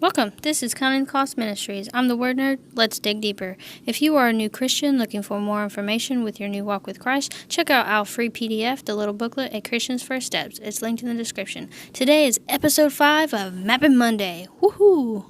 Welcome. This is Counting Cost Ministries. I'm the Word Nerd. Let's dig deeper. If you are a new Christian looking for more information with your new walk with Christ, check out our free PDF, the Little Booklet, A Christian's First Steps. It's linked in the description. Today is episode 5 of Mapping Monday. Woohoo!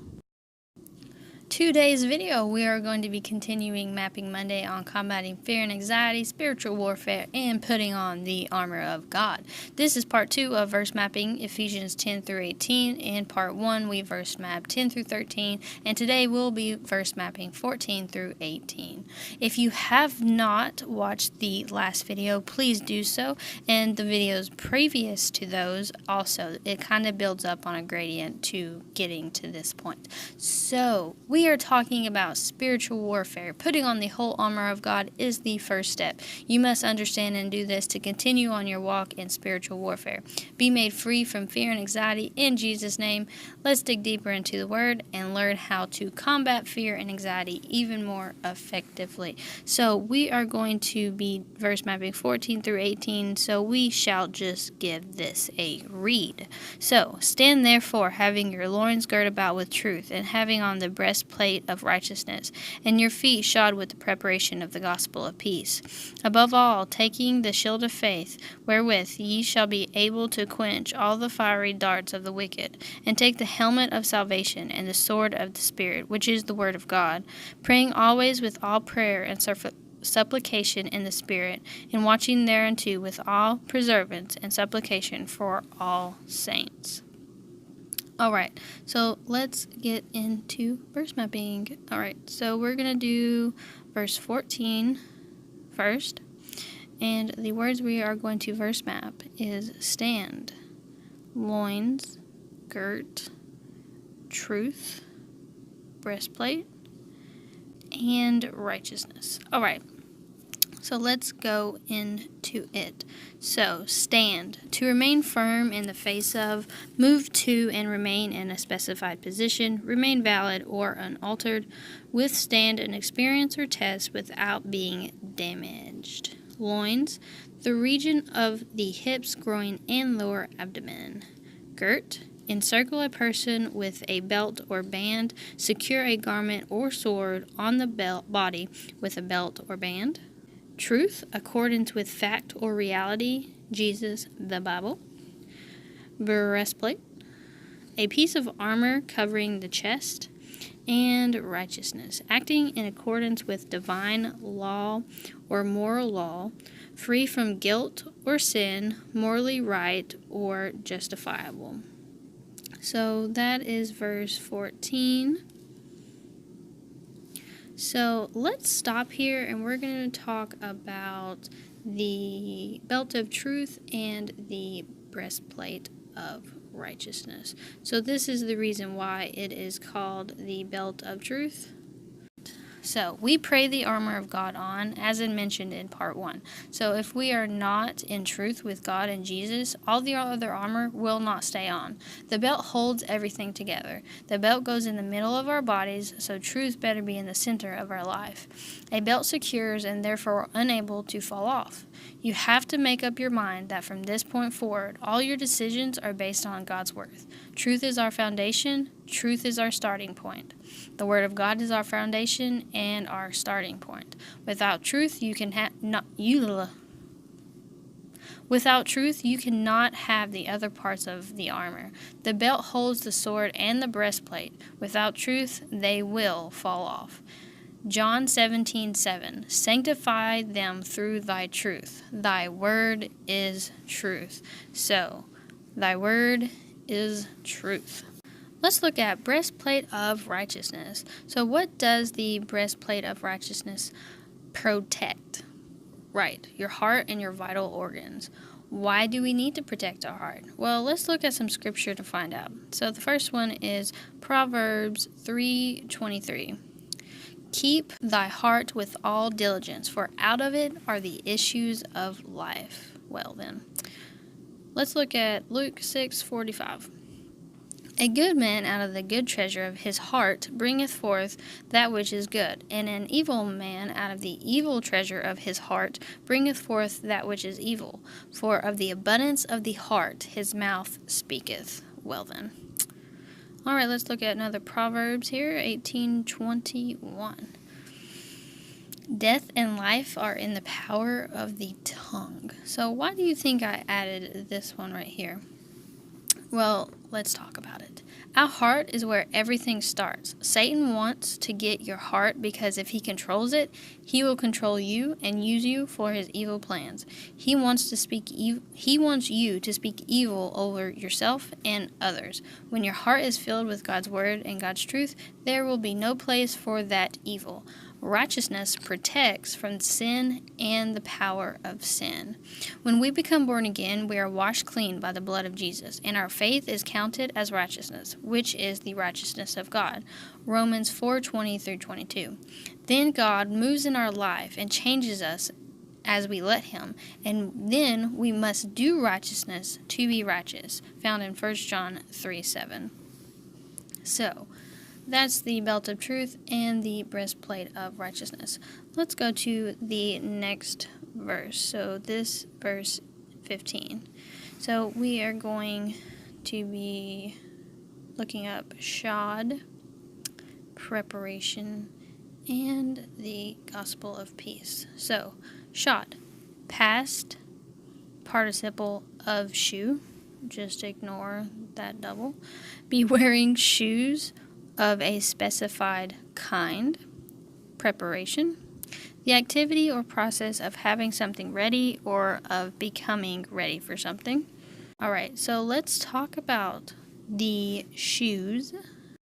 Today's video, we are going to be continuing Mapping Monday on combating fear and anxiety, spiritual warfare, and putting on the armor of God. This is part 2 of verse mapping, Ephesians 10 through 18. In part 1, we verse mapped 10 through 13, and today we'll be verse mapping 14 through 18. If you have not watched the last video, please do so, and the videos previous to those also. It kind of builds up on a gradient to getting to this point. So, we are talking about spiritual warfare. Putting on the whole armor of God is the first step. You must understand and do this to continue on your walk in spiritual warfare. Be made free from fear and anxiety in Jesus' name. Let's dig deeper into the Word and learn how to combat fear and anxiety even more effectively. So we are going to be verse mapping 14 through 18, so we shall just give this a read. So, stand therefore, having your loins girt about with truth, and having on the breastplate of righteousness, and your feet shod with the preparation of the gospel of peace. Above all, taking the shield of faith, wherewith ye shall be able to quench all the fiery darts of the wicked, and take the helmet of salvation and the sword of the Spirit, which is the word of God, praying always with all prayer and supplication in the Spirit, and watching thereunto with all perseverance and supplication for all saints. Alright, so let's get into verse mapping. Alright, so we're going to do verse 14 first, and the words we are going to verse map is stand, loins, girt, truth, breastplate, and righteousness. Alright, so let's go into it. So, stand, to remain firm in the face of, move to and remain in a specified position, remain valid or unaltered, withstand an experience or test without being damaged. Loins, the region of the hips, groin, and lower abdomen. Girt, encircle a person with a belt or band, secure a garment or sword on the body with a belt or band. Truth, accordance with fact or reality, Jesus, the Bible. Breastplate, a piece of armor covering the chest. And righteousness, acting in accordance with divine law or moral law, free from guilt or sin, morally right or justifiable. So that is verse 14. So let's stop here, and we're going to talk about the belt of truth and the breastplate of righteousness. So this is the reason why it is called the belt of truth. So, we pray the armor of God on, as I mentioned in part 1. So, if we are not in truth with God and Jesus, all the other armor will not stay on. The belt holds everything together. The belt goes in the middle of our bodies, so truth better be in the center of our life. A belt secures and therefore unable to fall off. You have to make up your mind that from this point forward, all your decisions are based on God's word. Truth is our foundation. Truth is our starting point. The Word of God is our foundation and our starting point. Without truth, you cannot have the other parts of the armor. The belt holds the sword and the breastplate. Without truth, they will fall off. John 17:7. Sanctify them through thy truth. Thy word is truth. So, thy word is truth. Let's look at breastplate of righteousness. So what does the breastplate of righteousness protect? Right, your heart and your vital organs. Why do we need to protect our heart? Well, let's look at some scripture to find out. So the first one is Proverbs 3:23. Keep thy heart with all diligence, for out of it are the issues of life. Well then, let's look at Luke 6:45. A good man out of the good treasure of his heart bringeth forth that which is good, and an evil man out of the evil treasure of his heart bringeth forth that which is evil. For of the abundance of the heart his mouth speaketh. Well then, All right, let's look at another Proverbs here, 18:21. Death and life are in the power of the tongue. So why do you think I added this one right here? Well, let's talk about it. Our heart is where everything starts. Satan wants to get your heart because if he controls it, he will control you and use you for his evil plans. He wants you to speak evil over yourself and others. When your heart is filled with God's word and God's truth, there will be no place for that evil. Righteousness protects from sin and the power of sin. When we become born again, we are washed clean by the blood of Jesus, and our faith is counted as righteousness, which is the righteousness of God. Romans 4:20-22. Then God moves in our life and changes us as we let him, and then we must do righteousness to be righteous, found in 1 John 3:7. So, that's the belt of truth and the breastplate of righteousness. Let's go to the next verse. So this verse 15. So we are going to be looking up shod, preparation, and the gospel of peace. So shod, past participle of shoe. Just ignore that double. Be wearing shoes of a specified kind. Preparation, the activity or process of having something ready or of becoming ready for something. All right, so let's talk about the shoes.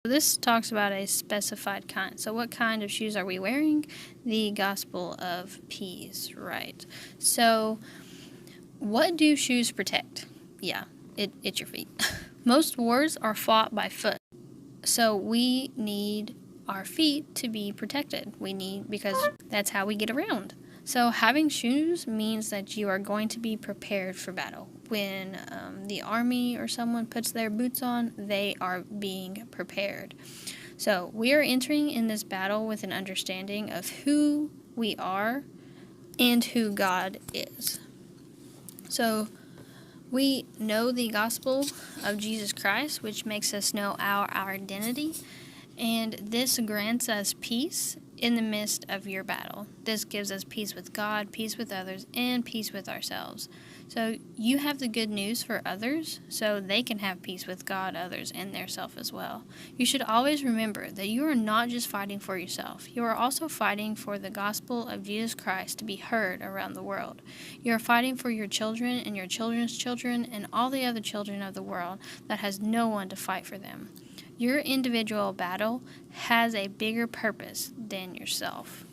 This talks about a specified kind. So what kind of shoes are we wearing? The gospel of peace, right? So what do shoes protect? Yeah, it's your feet. Most wars are fought by foot. So we need our feet to be protected. Because that's how we get around. So having shoes means that you are going to be prepared for battle. When the army or someone puts their boots on, they are being prepared. So we are entering in this battle with an understanding of who we are and who God is. So we know the gospel of Jesus Christ, which makes us know our identity, and this grants us peace in the midst of your battle. This gives us peace with God, peace with others, and peace with ourselves. So you have the good news for others so they can have peace with God, others, and their self as well. You should always remember that you are not just fighting for yourself. You are also fighting for the gospel of Jesus Christ to be heard around the world. You are fighting for your children and your children's children and all the other children of the world that has no one to fight for them. Your individual battle has a bigger purpose than yourself.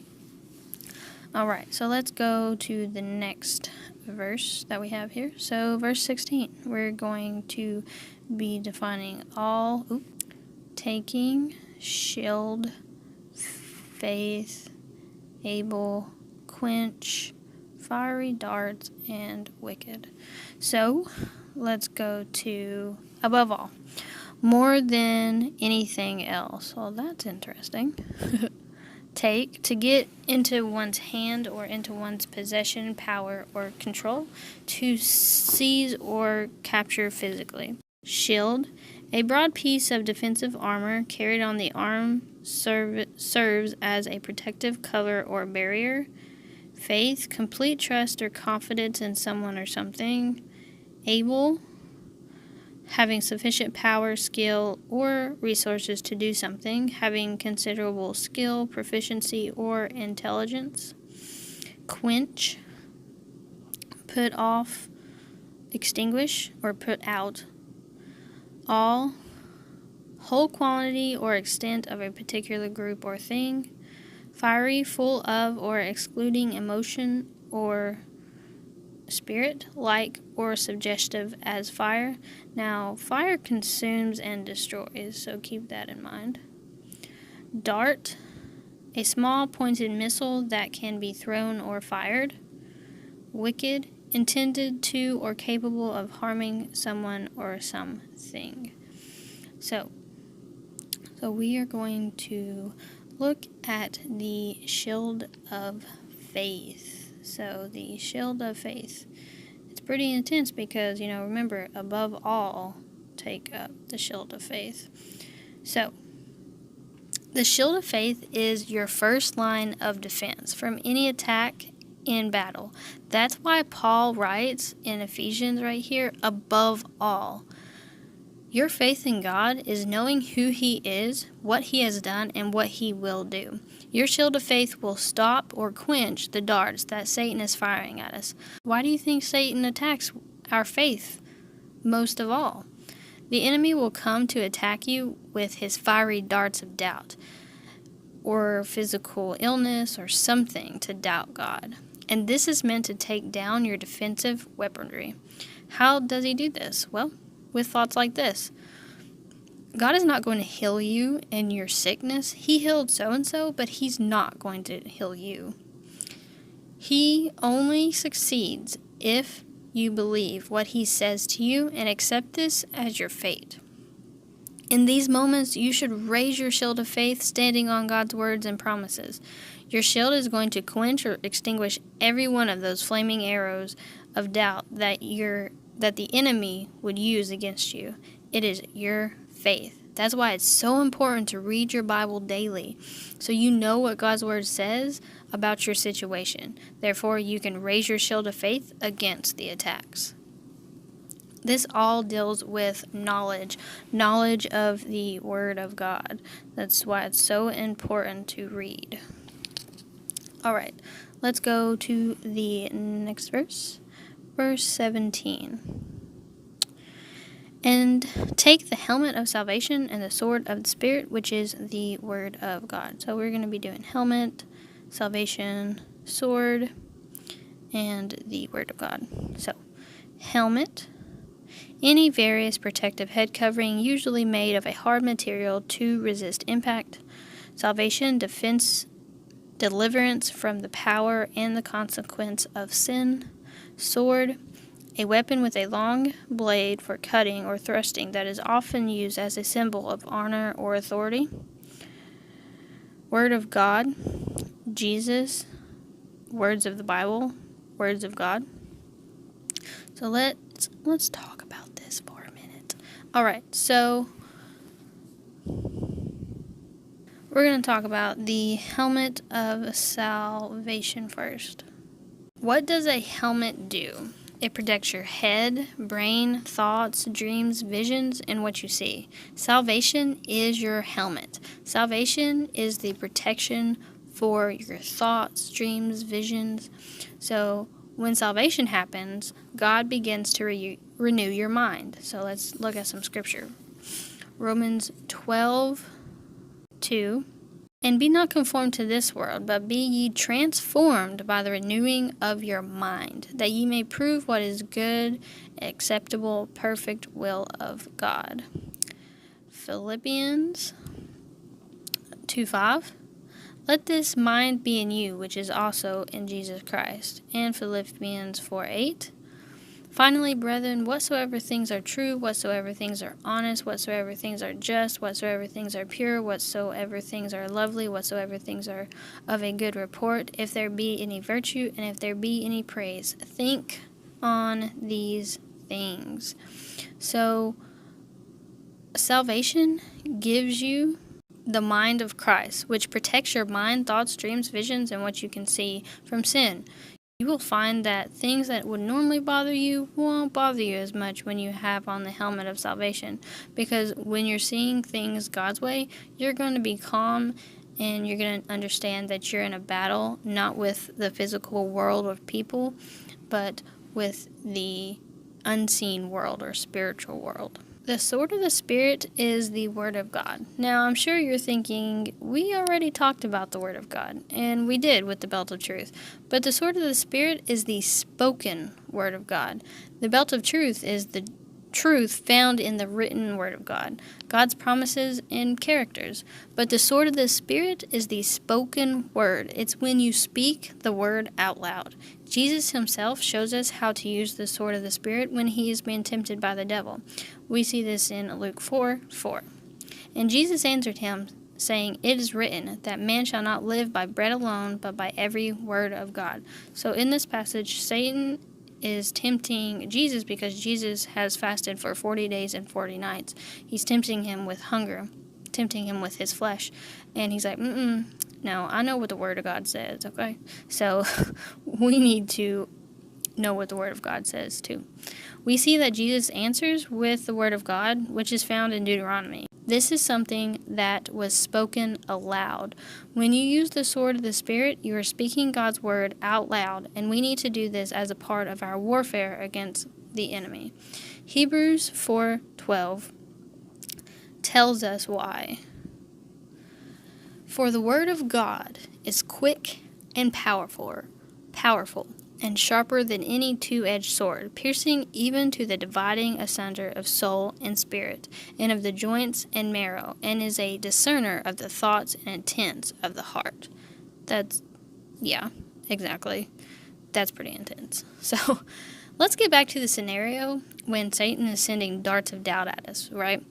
All right, so let's go to the next verse that we have here. So verse 16, we're going to be defining taking, shield, faith, able, quench, fiery darts, and wicked. So let's go to above all. More than anything else. Well, that's interesting. Take, to get into one's hand or into one's possession, power, or control, to seize or capture physically. Shield, a broad piece of defensive armor carried on the arm, serves as a protective cover or barrier. Faith, complete trust or confidence in someone or something. Able, having sufficient power, skill, or resources to do something, having considerable skill, proficiency, or intelligence. Quench, put off, extinguish, or put out. All, whole quantity or extent of a particular group or thing. Fiery, full of or excluding emotion or spirit, like or suggestive as fire. Now, fire consumes and destroys, so keep that in mind. Dart, a small pointed missile that can be thrown or fired. Wicked, intended to or capable of harming someone or something. So we are going to look at the shield of faith. So the shield of faith. It's pretty intense because, remember, above all, take up the shield of faith. So, the shield of faith is your first line of defense from any attack in battle. That's why Paul writes in Ephesians right here, above all. Your faith in God is knowing who He is, what He has done, and what He will do. Your shield of faith will stop or quench the darts that Satan is firing at us. Why do you think Satan attacks our faith most of all? The enemy will come to attack you with his fiery darts of doubt, or physical illness, or something to doubt God. And this is meant to take down your defensive weaponry. How does he do this? Well, with thoughts like this. God is not going to heal you in your sickness. He healed so-and-so, but He's not going to heal you. He only succeeds if you believe what He says to you and accept this as your fate. In these moments, you should raise your shield of faith, standing on God's words and promises. Your shield is going to quench or extinguish every one of those flaming arrows of doubt that the enemy would use against you. It is your faith. That's why it's so important to read your Bible daily, so you know what God's Word says about your situation. Therefore, you can raise your shield of faith against the attacks. This all deals with knowledge of the Word of God. That's why it's so important to read. All right, let's go to the next verse, verse 17. And take the helmet of salvation and the sword of the Spirit, which is the Word of God. So we're going to be doing helmet, salvation, sword, and the Word of God. So, helmet, any various protective head covering, usually made of a hard material to resist impact. Salvation, defense, deliverance from the power and the consequence of sin. Sword, a weapon with a long blade for cutting or thrusting that is often used as a symbol of honor or authority. Word of God, Jesus, words of the Bible, words of God. So let's talk about this for a minute. All right, so we're going to talk about the helmet of salvation first. What does a helmet do? It protects your head, brain, thoughts, dreams, visions, and what you see. Salvation is your helmet. Salvation is the protection for your thoughts, dreams, visions. So when salvation happens, God begins to renew your mind. So let's look at some scripture. Romans 12:2. And be not conformed to this world, but be ye transformed by the renewing of your mind, that ye may prove what is good, acceptable, perfect will of God. Philippians 2:5. Let this mind be in you, which is also in Jesus Christ. And Philippians 4:8. Finally, brethren, whatsoever things are true, whatsoever things are honest, whatsoever things are just, whatsoever things are pure, whatsoever things are lovely, whatsoever things are of a good report, if there be any virtue, and if there be any praise, think on these things. So, salvation gives you the mind of Christ, which protects your mind, thoughts, dreams, visions, and what you can see from sin. You will find that things that would normally bother you won't bother you as much when you have on the helmet of salvation, because when you're seeing things God's way, you're going to be calm and you're going to understand that you're in a battle, not with the physical world of people, but with the unseen world or spiritual world. The sword of the Spirit is the Word of God. Now, I'm sure you're thinking, we already talked about the Word of God, and we did with the belt of truth. But the sword of the Spirit is the spoken Word of God. The belt of truth is the truth found in the written Word of God, God's promises and characters. But the sword of the Spirit is the spoken Word. It's when you speak the Word out loud. Jesus himself shows us how to use the sword of the Spirit when he is being tempted by the devil. We see this in Luke 4:4. And Jesus answered him, saying, It is written, that man shall not live by bread alone, but by every word of God. So in this passage, Satan is tempting Jesus because Jesus has fasted for 40 days and 40 nights. He's tempting him with hunger. tempting him with his flesh. And he's like, no, I know what the Word of God says, okay? So we need to know what the Word of God says too. We see that Jesus answers with the Word of God, which is found in Deuteronomy. This is something that was spoken aloud. When you use the sword of the Spirit, you are speaking God's Word out loud, and we need to do this as a part of our warfare against the enemy. Hebrews 4:12 tells us why. For the Word of God is quick and powerful, and sharper than any two-edged sword, piercing even to the dividing asunder of soul and spirit, and of the joints and marrow, and is a discerner of the thoughts and intents of the heart. Yeah, exactly. That's pretty intense. So, let's get back to the scenario when Satan is sending darts of doubt at us, right?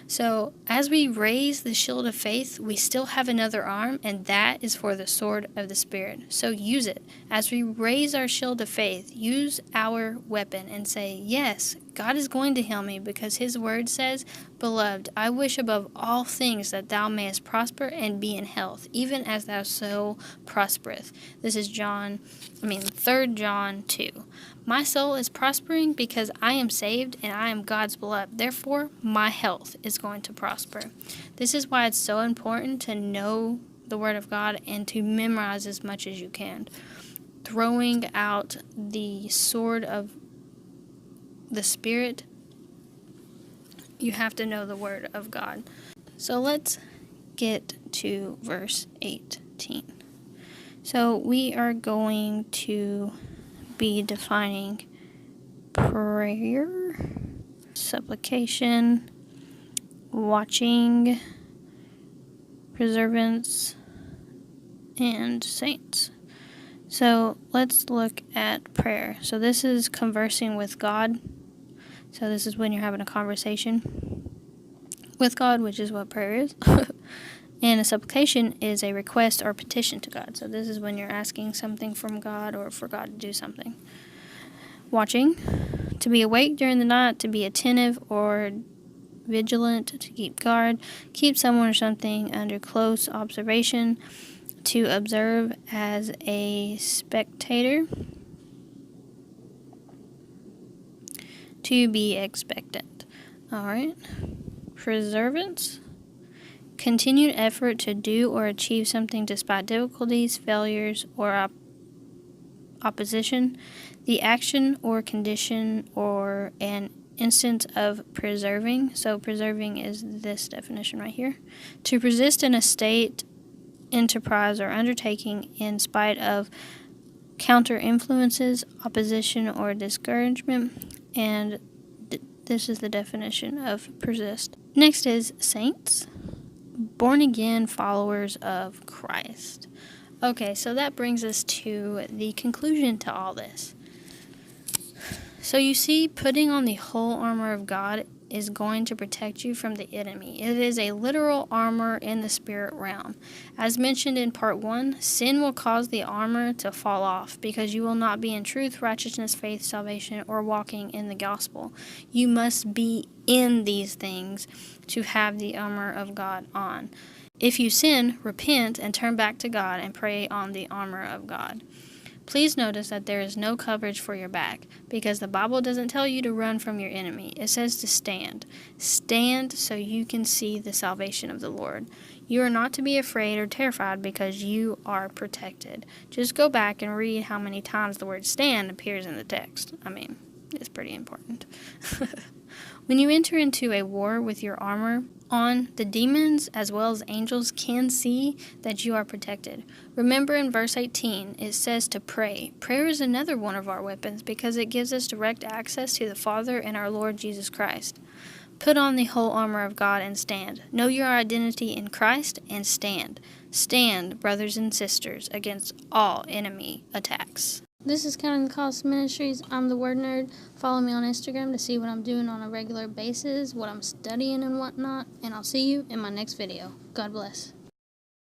So, as we raise the shield of faith, we still have another arm, and that is for the sword of the Spirit. So use it. As we raise our shield of faith, use our weapon and say, yes, God is going to heal me, because His Word says, Beloved, I wish above all things that thou mayest prosper and be in health, even as thy soul prospereth. This is 3 John 2. My soul is prospering because I am saved and I am God's beloved. Therefore, my health is going to prosper. This is why it's so important to know the Word of God and to memorize as much as you can. Throwing out the sword of the Spirit, you have to know the Word of God. So let's get to verse 18. So we are going to be defining prayer, supplication, watching, perseverance, and saints. So let's look at prayer. So this is conversing with God. So this is when you're having a conversation with God, which is what prayer is. And a supplication is a request or petition to God. So this is when you're asking something from God or for God to do something. Watching, to be awake during the night, to be attentive or vigilant, to keep guard, keep someone or something under close observation, to observe as a spectator, to be expectant. All right. Perseverance, continued effort to do or achieve something despite difficulties, failures, or opposition. The action or condition or an instance of preserving. So preserving is this definition right here. To persist in a state, enterprise, or undertaking in spite of counter influences, opposition, or discouragement. And this is the definition of persist. Next is saints. Born again followers of Christ. Okay, so that brings us to the conclusion to all this. So you see, putting on the whole armor of God is going to protect you from the enemy. It is a literal armor in the spirit realm. As mentioned in part 1, sin will cause the armor to fall off because you will not be in truth, righteousness, faith, salvation, or walking in the gospel. You must be in these things to have the armor of God on. If you sin, repent and turn back to God and pray on the armor of God. Please notice that there is no coverage for your back, because the Bible doesn't tell you to run from your enemy. It says to stand. Stand so you can see the salvation of the Lord. You are not to be afraid or terrified because you are protected. Just go back and read how many times the word stand appears in the text. It's pretty important. When you enter into a war with your armor on, the demons as well as angels can see that you are protected. Remember in verse 18, it says to pray. Prayer is another one of our weapons because it gives us direct access to the Father and our Lord Jesus Christ. Put on the whole armor of God and stand. Know your identity in Christ and stand. Stand, brothers and sisters, against all enemy attacks. This is Counting the Cost Ministries. I'm the Word Nerd. Follow me on Instagram to see what I'm doing on a regular basis, what I'm studying and whatnot, and I'll see you in my next video. God bless.